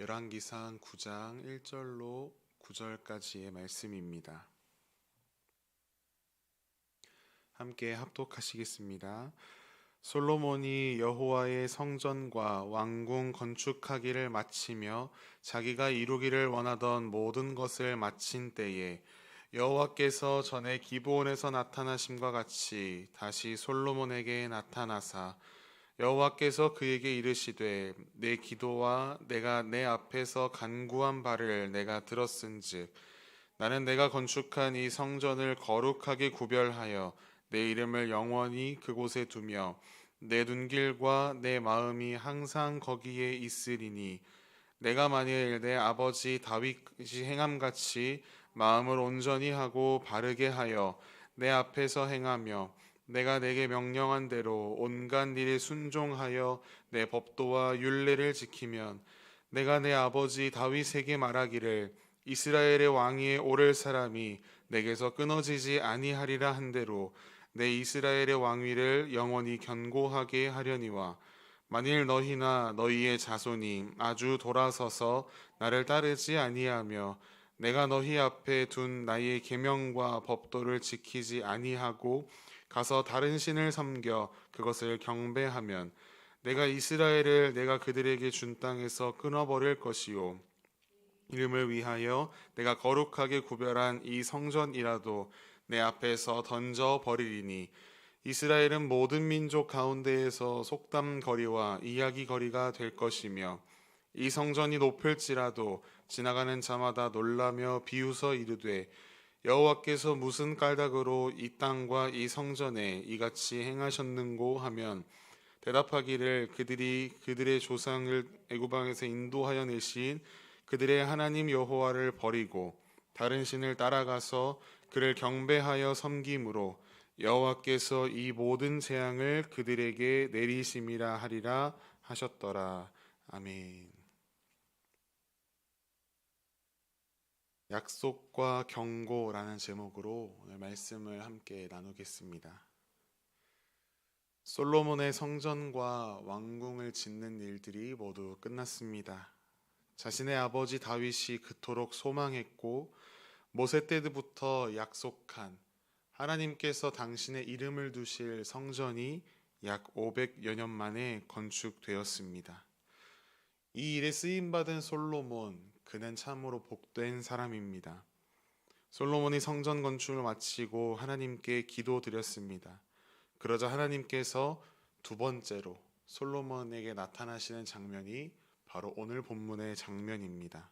열왕기상 9장 1절로 9절까지의 말씀입니다. 함께 합독하시겠습니다. 솔로몬이 여호와의 성전과 왕궁 건축하기를 마치며 자기가 이루기를 원하던 모든 것을 마친 때에 여호와께서 전에 기브온에서 나타나심과 같이 다시 솔로몬에게 나타나사 여호와께서 그에게 이르시되 내 기도와 내가 내 앞에서 간구한 바를 내가 들었은즉 나는 내가 건축한 이 성전을 거룩하게 구별하여 내 이름을 영원히 그곳에 두며 내 눈길과 내 마음이 항상 거기에 있으리니 내가 만일 내 아버지 다윗이 행함같이 마음을 온전히 하고 바르게 하여 내 앞에서 행하며 내가 내게 명령한 대로 온갖 일에 순종하여 내 법도와 율례를 지키면 내가 내 아버지 다윗에게 말하기를 이스라엘의 왕위에 오를 사람이 내게서 끊어지지 아니하리라 한 대로 내 이스라엘의 왕위를 영원히 견고하게 하려니와 만일 너희나 너희의 자손이 아주 돌아서서 나를 따르지 아니하며 내가 너희 앞에 둔 나의 계명과 법도를 지키지 아니하고 가서 다른 신을 섬겨 그것을 경배하면 내가 이스라엘을 내가 그들에게 준 땅에서 끊어버릴 것이요 이름을 위하여 내가 거룩하게 구별한 이 성전이라도 내 앞에서 던져 버리리니 이스라엘은 모든 민족 가운데에서 속담거리와 이야기거리가 될 것이며 이 성전이 높을지라도 지나가는 자마다 놀라며 비웃어 이르되 여호와께서 무슨 까닭으로 이 땅과 이 성전에 이같이 행하셨는고 하면 대답하기를 그들이 그들의 조상을 애굽에서 인도하여 내신 그들의 하나님 여호와를 버리고 다른 신을 따라가서 그를 경배하여 섬김으로 여호와께서 이 모든 재앙을 그들에게 내리심이라 하리라 하셨더라. 아멘. 약속과 경고라는 제목으로 오늘 말씀을 함께 나누겠습니다. 솔로몬의 성전과 왕궁을 짓는 일들이 모두 끝났습니다. 자신의 아버지 다윗이 그토록 소망했고 모세 때부터 약속한 하나님께서 당신의 이름을 두실 성전이 약 500여 년 만에 건축되었습니다. 이 일에 쓰임받은 솔로몬, 그는 참으로 복된 사람입니다. 솔로몬이 성전 건축을 마치고 하나님께 기도드렸습니다. 그러자 하나님께서 두 번째로 솔로몬에게 나타나시는 장면이 바로 오늘 본문의 장면입니다.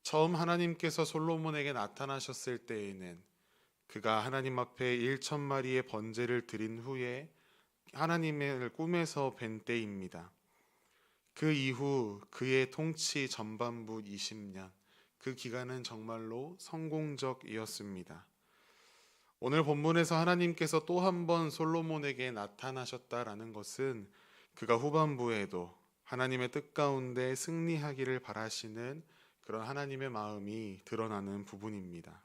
처음 하나님께서 솔로몬에게 나타나셨을 때에는 그가 하나님 앞에 1,000마리의 번제를 드린 후에 하나님을 꿈에서 뵌 때입니다. 그 이후 그의 통치 전반부 20년, 그 기간은 정말로 성공적이었습니다. 오늘 본문에서 하나님께서 또 한 번 솔로몬에게 나타나셨다라는 것은 그가 후반부에도 하나님의 뜻 가운데 승리하기를 바라시는 그런 하나님의 마음이 드러나는 부분입니다.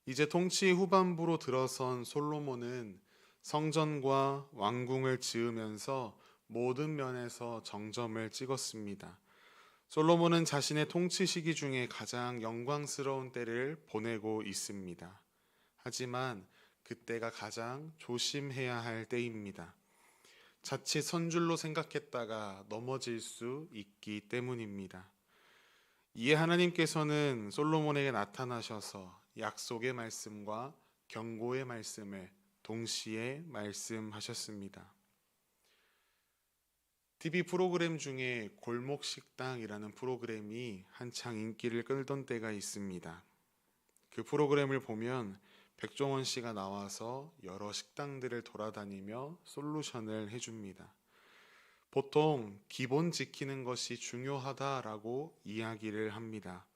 이제 통치 후반부로 들어선 솔로몬은 성전과 왕궁을 지으면서 모든 면에서 정점을 찍었습니다. 솔로몬은 자신의 통치 시기 중에 가장 영광스러운 때를 보내고 있습니다. 하지만 그때가 가장 조심해야 할 때입니다. 자칫 선줄로 생각했다가 넘어질 수 있기 때문입니다. 이에 하나님께서는 솔로몬에게 나타나셔서 약속의 말씀과 경고의 말씀을 동시에 말씀하셨습니다. TV 프로그램 중에 골목식당이라는 프로그램이 한창 인기를 끌던 때가 있습니다. 그 프로그램을 보면 백종원 씨가 나와서 여러 식당들을 돌아다니며 솔루션을 해줍니다. 보통 기본 지키는 것이 중요하다라고 이야기를 합니다.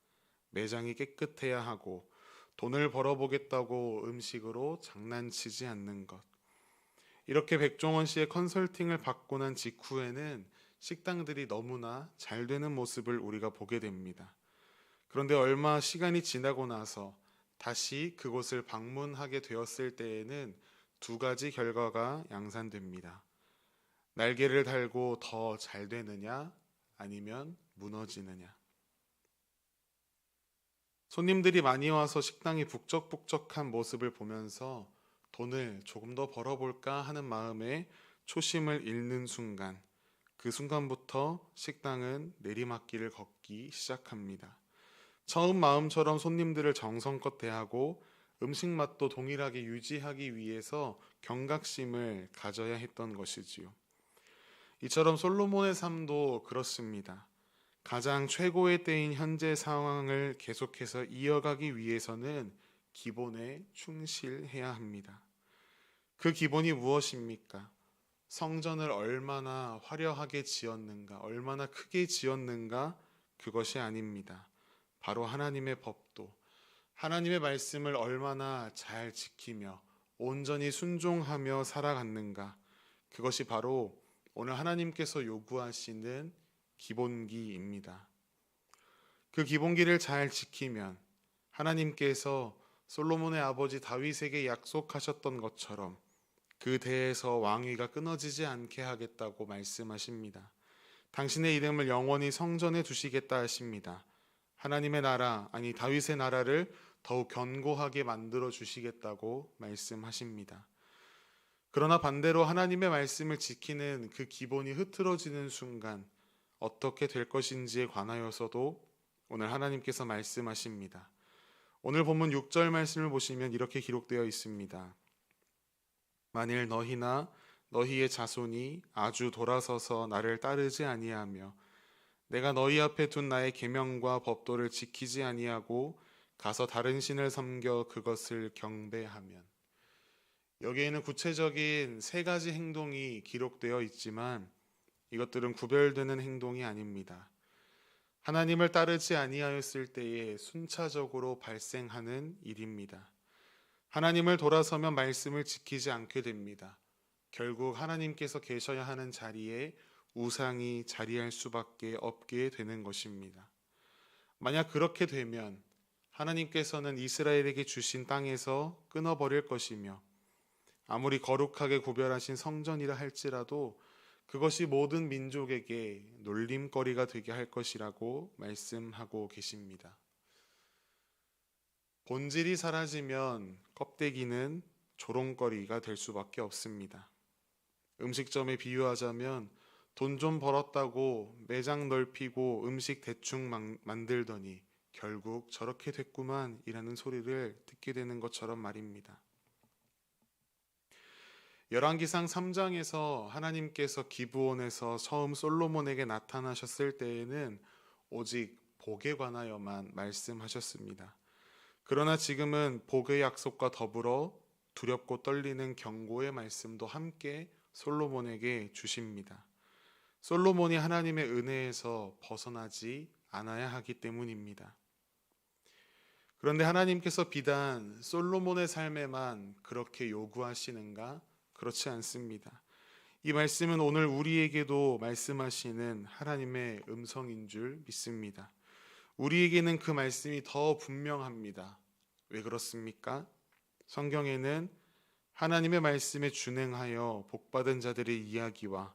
매장이 깨끗해야 하고 돈을 벌어보겠다고 음식으로 장난치지 않는 것. 이렇게 백종원 씨의 컨설팅을 받고 난 직후에는 식당들이 너무나 잘 되는 모습을 우리가 보게 됩니다. 그런데 얼마 시간이 지나고 나서 다시 그곳을 방문하게 되었을 때에는 두 가지 결과가 양산됩니다. 날개를 달고 더 잘 되느냐 아니면 무너지느냐. 손님들이 많이 와서 식당이 북적북적한 모습을 보면서 돈을 조금 더 벌어볼까 하는 마음에 초심을 잃는 순간, 그 순간부터 식당은 내리막길을 걷기 시작합니다. 처음 마음처럼 손님들을 정성껏 대하고 음식 맛도 동일하게 유지하기 위해서 경각심을 가져야 했던 것이지요. 이처럼 솔로몬의 삶도 그렇습니다. 가장 최고의 때인 현재 상황을 계속해서 이어가기 위해서는 기본에 충실해야 합니다. 그 기본이 무엇입니까? 성전을 얼마나 화려하게 지었는가, 얼마나 크게 지었는가, 그것이 아닙니다. 바로 하나님의 법도, 하나님의 말씀을 얼마나 잘 지키며 온전히 순종하며 살아갔는가, 그것이 바로 오늘 하나님께서 요구하시는 기본기입니다. 그 기본기를 잘 지키면 하나님께서 솔로몬의 아버지 다윗에게 약속하셨던 것처럼 그 대에서 왕위가 끊어지지 않게 하겠다고 말씀하십니다. 당신의 이름을 영원히 성전에 두시겠다 하십니다. 하나님의 나라, 아니 다윗의 나라를 더욱 견고하게 만들어 주시겠다고 말씀하십니다. 그러나 반대로 하나님의 말씀을 지키는 그 기본이 흐트러지는 순간 어떻게 될 것인지에 관하여서도 오늘 하나님께서 말씀하십니다. 오늘 본문 6절 말씀을 보시면 이렇게 기록되어 있습니다. 만일 너희나 너희의 자손이 아주 돌아서서 나를 따르지 아니하며 내가 너희 앞에 둔 나의 계명과 법도를 지키지 아니하고 가서 다른 신을 섬겨 그것을 경배하면, 여기에는 구체적인 세 가지 행동이 기록되어 있지만 이것들은 구별되는 행동이 아닙니다. 하나님을 따르지 아니하였을 때에 순차적으로 발생하는 일입니다. 하나님을 돌아서면 말씀을 지키지 않게 됩니다. 결국 하나님께서 계셔야 하는 자리에 우상이 자리할 수밖에 없게 되는 것입니다. 만약 그렇게 되면 하나님께서는 이스라엘에게 주신 땅에서 끊어버릴 것이며 아무리 거룩하게 구별하신 성전이라 할지라도 그것이 모든 민족에게 놀림거리가 되게 할 것이라고 말씀하고 계십니다. 본질이 사라지면 껍데기는 조롱거리가 될 수밖에 없습니다. 음식점에 비유하자면 돈 좀 벌었다고 매장 넓히고 음식 대충 만들더니 결국 저렇게 됐구만 이라는 소리를 듣게 되는 것처럼 말입니다. 열왕기상 3장에서 하나님께서 기브온에서 처음 솔로몬에게 나타나셨을 때에는 오직 복에 관하여만 말씀하셨습니다. 그러나 지금은 복의 약속과 더불어 두렵고 떨리는 경고의 말씀도 함께 솔로몬에게 주십니다. 솔로몬이 하나님의 은혜에서 벗어나지 않아야 하기 때문입니다. 그런데 하나님께서 비단 솔로몬의 삶에만 그렇게 요구하시는가? 그렇지 않습니다. 이 말씀은 오늘 우리에게도 말씀하시는 하나님의 음성인 줄 믿습니다. 우리에게는 그 말씀이 더 분명합니다. 왜 그렇습니까? 성경에는 하나님의 말씀에 준행하여 복받은 자들의 이야기와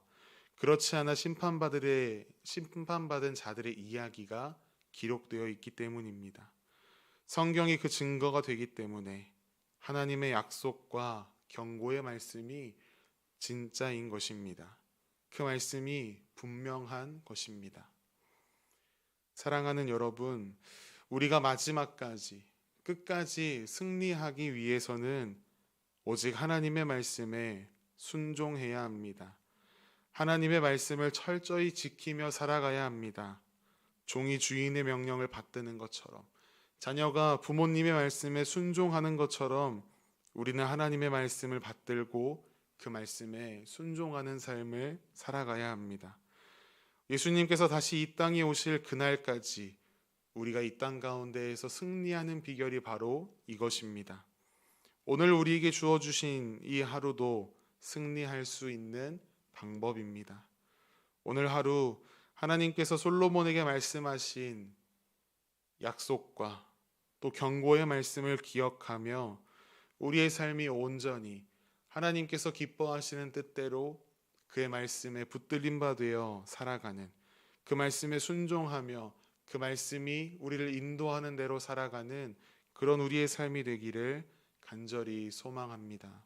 그렇지 않아 심판받은 자들의 이야기가 기록되어 있기 때문입니다. 성경이 그 증거가 되기 때문에 하나님의 약속과 경고의 말씀이 진짜인 것입니다. 그 말씀이 분명한 것입니다. 사랑하는 여러분, 우리가 마지막까지 끝까지 승리하기 위해서는 오직 하나님의 말씀에 순종해야 합니다. 하나님의 말씀을 철저히 지키며 살아가야 합니다. 종이 주인의 명령을 받드는 것처럼, 자녀가 부모님의 말씀에 순종하는 것처럼 우리는 하나님의 말씀을 받들고 그 말씀에 순종하는 삶을 살아가야 합니다. 예수님께서 다시 이 땅에 오실 그날까지 우리가 이 땅 가운데에서 승리하는 비결이 바로 이것입니다. 오늘 우리에게 주어주신 이 하루도 승리할 수 있는 방법입니다. 오늘 하루 하나님께서 솔로몬에게 말씀하신 약속과 또 경고의 말씀을 기억하며 우리의 삶이 온전히 하나님께서 기뻐하시는 뜻대로 그의 말씀에 붙들림 바 되어 살아가는, 그 말씀에 순종하며 그 말씀이 우리를 인도하는 대로 살아가는 그런 우리의 삶이 되기를 간절히 소망합니다.